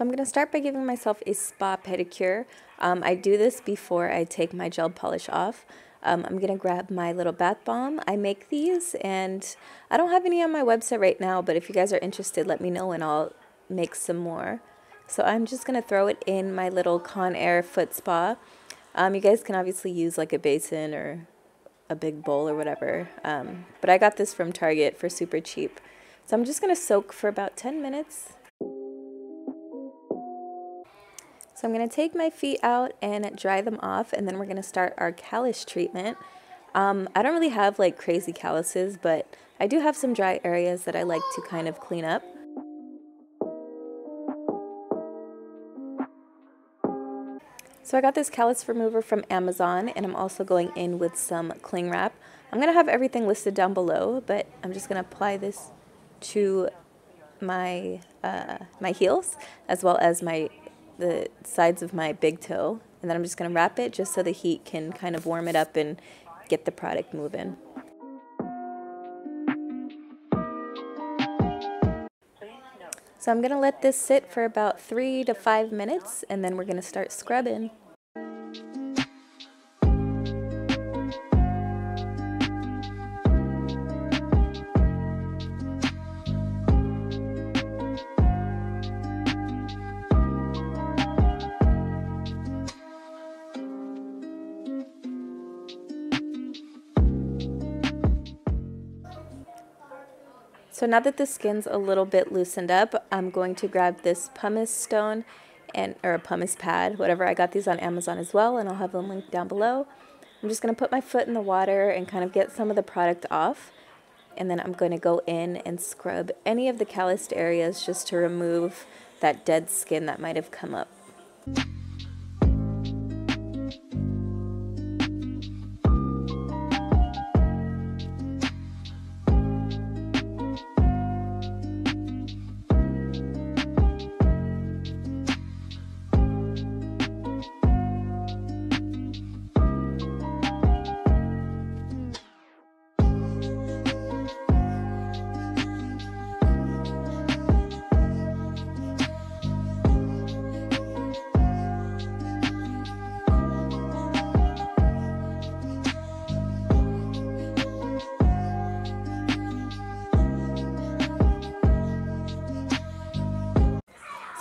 So I'm going to start by giving myself a spa pedicure. I do this before I take my gel polish off. I'm going to grab my little bath bomb. I make these and I don't have any on my website right now, but if you guys are interested, let me know and I'll make some more. So I'm just going to throw it in my little Conair foot spa. You guys can obviously use like a basin or a big bowl or whatever, but I got this from Target for super cheap. So I'm just going to soak for about 10 minutes. So I'm going to take my feet out and dry them off, and then we're going to start our callus treatment. I don't really have like crazy calluses, but I do have some dry areas that I like to kind of clean up. So I got this callus remover from Amazon, and I'm also going in with some cling wrap. I'm going to have everything listed down below, but I'm just going to apply this to my my heels as well as the sides of my big toe, and then I'm just going to wrap it just so the heat can kind of warm it up and get the product moving. So I'm going to let this sit for about 3 to 5 minutes, and then we're going to start scrubbing. So now that the skin's a little bit loosened up, I'm going to grab this pumice stone or a pumice pad, whatever. I got these on Amazon as well, and I'll have them linked down below. I'm just going to put my foot in the water and kind of get some of the product off, and then I'm going to go in and scrub any of the calloused areas just to remove that dead skin that might have come up.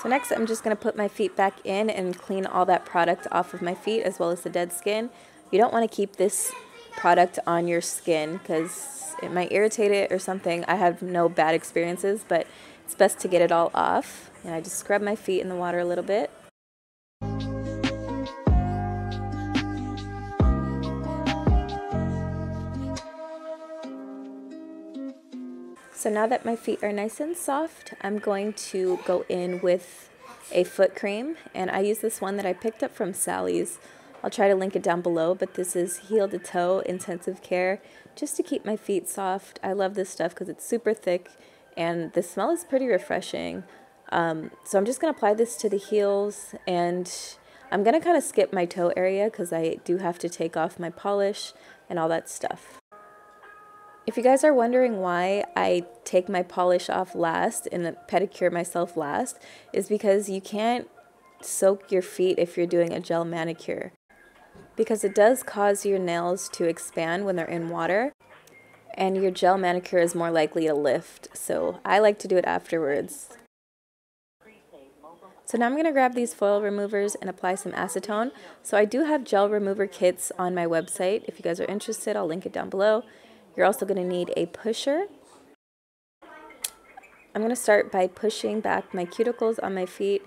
So next I'm just going to put my feet back in and clean all that product off of my feet as well as the dead skin. You don't want to keep this product on your skin because it might irritate it or something. I have no bad experiences, but it's best to get it all off. And I just scrub my feet in the water a little bit. So now that my feet are nice and soft, I'm going to go in with a foot cream, and I use this one that I picked up from Sally's. I'll try to link it down below, but this is heel to toe intensive care just to keep my feet soft. I love this stuff because it's super thick and the smell is pretty refreshing. So I'm just going to apply this to the heels, and I'm going to kind of skip my toe area because I do have to take off my polish and all that stuff. If you guys are wondering why I take my polish off last and pedicure myself last, is because you can't soak your feet if you're doing a gel manicure, because it does cause your nails to expand when they're in water, and your gel manicure is more likely to lift. So I like to do it afterwards. So now I'm going to grab these foil removers and apply some acetone. So I do have gel remover kits on my website. If you guys are interested, I'll link it down below. You're also going to need a pusher. I'm going to start by pushing back my cuticles on my feet.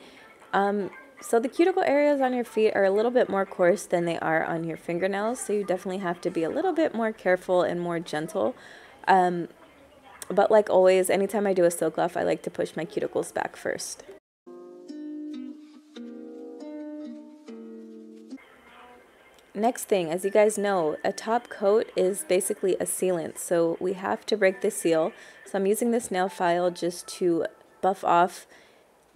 So the cuticle areas on your feet are a little bit more coarse than they are on your fingernails, so you definitely have to be a little bit more careful and more gentle. But like always, anytime I do a silk off, I like to push my cuticles back first. Next thing, as you guys know, a top coat is basically a sealant, so we have to break the seal. So I'm using this nail file just to buff off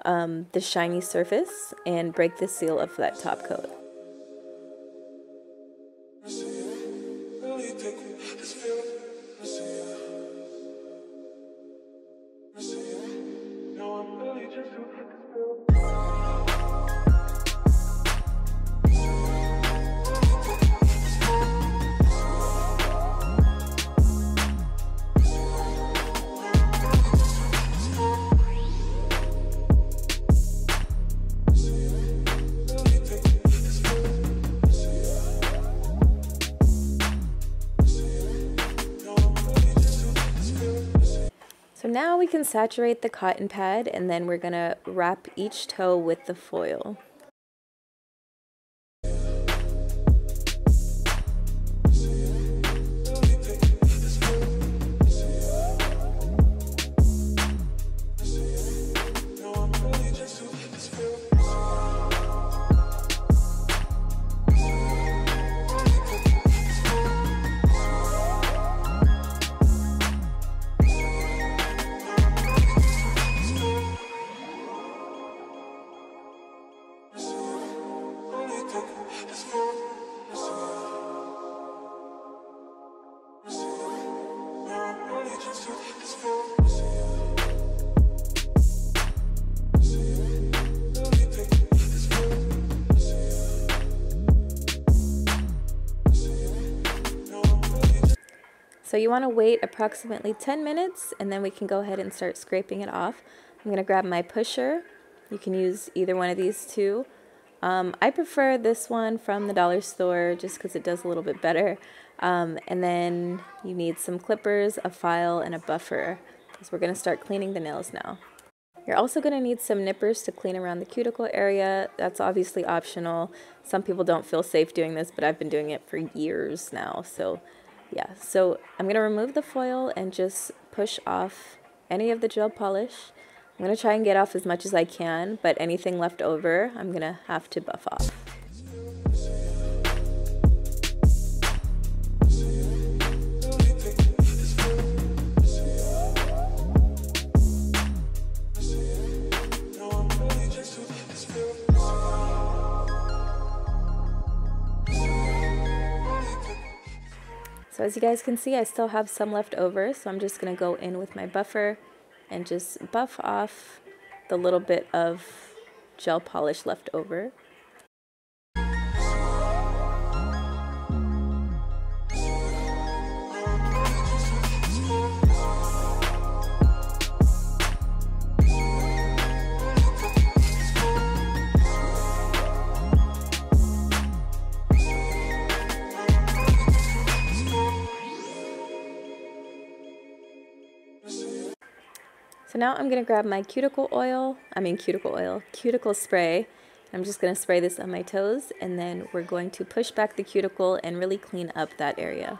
the shiny surface and break the seal of that top coat. So now we can saturate the cotton pad, and then we're gonna wrap each toe with the foil. So you want to wait approximately 10 minutes, and then we can go ahead and start scraping it off. I'm going to grab my pusher. You can use either one of these two. I prefer this one from the dollar store just because it does a little bit better. And then you need some clippers, a file, and a buffer, because we're going to start cleaning the nails now. You're also going to need some nippers to clean around the cuticle area. That's obviously optional. Some people don't feel safe doing this, but I've been doing it for years now. So yeah, so I'm going to remove the foil and just push off any of the gel polish. I'm going to try and get off as much as I can, but anything left over, I'm going to have to buff off. So as you guys can see, I still have some left over, so I'm just going to go in with my buffer and just buff off the little bit of gel polish left over. So now I'm going to grab my cuticle spray. I'm just going to spray this on my toes, and then we're going to push back the cuticle and really clean up that area.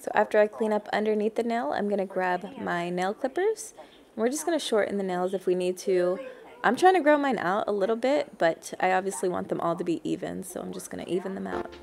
So after I clean up underneath the nail, I'm going to grab my nail clippers. We're just going to shorten the nails if we need to. I'm trying to grow mine out a little bit, but I obviously want them all to be even, so I'm just going to even them out.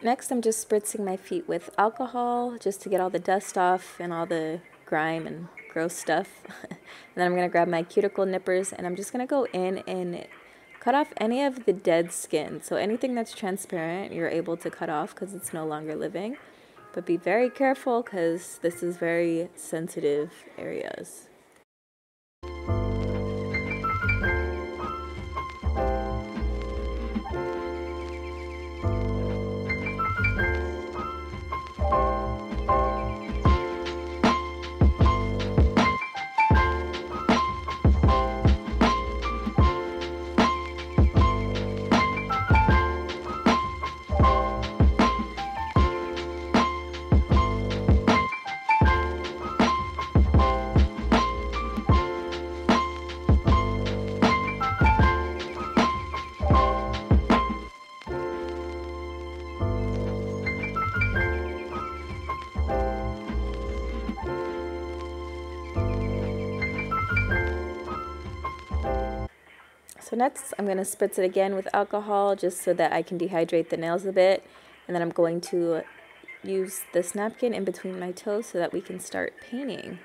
Next, I'm just spritzing my feet with alcohol just to get all the dust off and all the grime and gross stuff. And then I'm going to grab my cuticle nippers and I'm just going to go in and cut off any of the dead skin. So anything that's transparent, you're able to cut off because it's no longer living. But be very careful because this is very sensitive areas. So next, I'm going to spritz it again with alcohol just so that I can dehydrate the nails a bit. And then I'm going to use this napkin in between my toes so that we can start painting.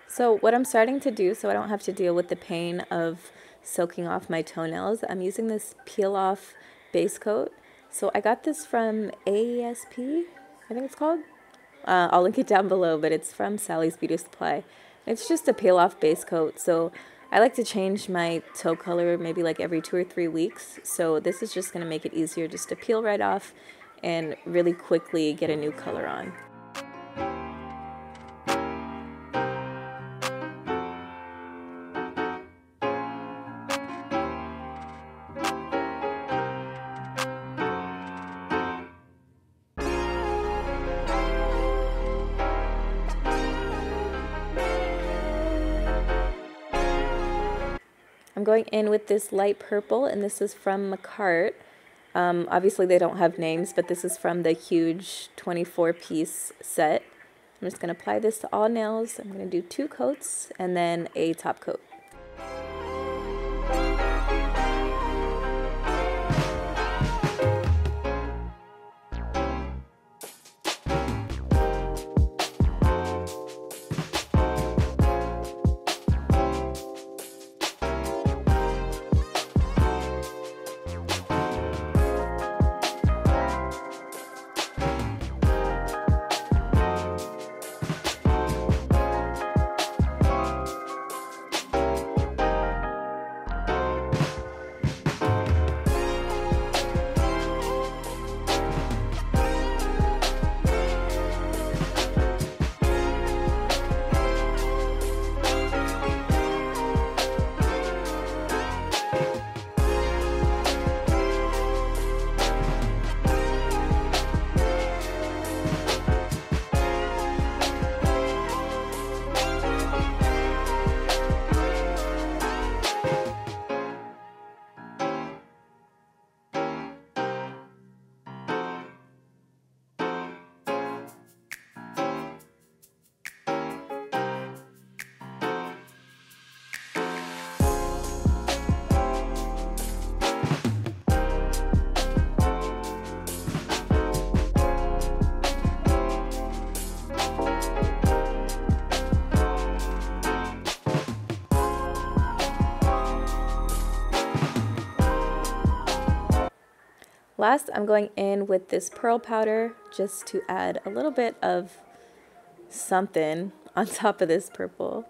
So what I'm starting to do, so I don't have to deal with the pain of soaking off my toenails, I'm using this peel off base coat. So I got this from ASP, I think it's called. I'll link it down below, but it's from Sally's Beauty Supply. It's just a peel off base coat. So I like to change my toe color maybe like every 2 or 3 weeks. So this is just going to make it easier just to peel right off and really quickly get a new color on. I'm going in with this light purple, and this is from McCart. Obviously they don't have names, but this is from the huge 24-piece set. I'm just going to apply this to all nails. I'm going to do 2 coats and then a top coat. Last, I'm going in with this pearl powder just to add a little bit of something on top of this purple.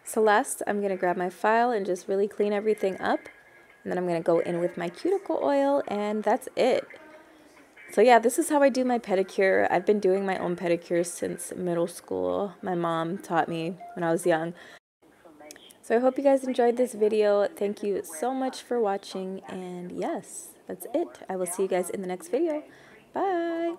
So last, I'm going to grab my file and just really clean everything up. And then I'm going to go in with my cuticle oil, and that's it. So yeah, this is how I do my pedicure. I've been doing my own pedicures since middle school. My mom taught me when I was young. So I hope you guys enjoyed this video. Thank you so much for watching, and yes, that's it. I will see you guys in the next video. Bye!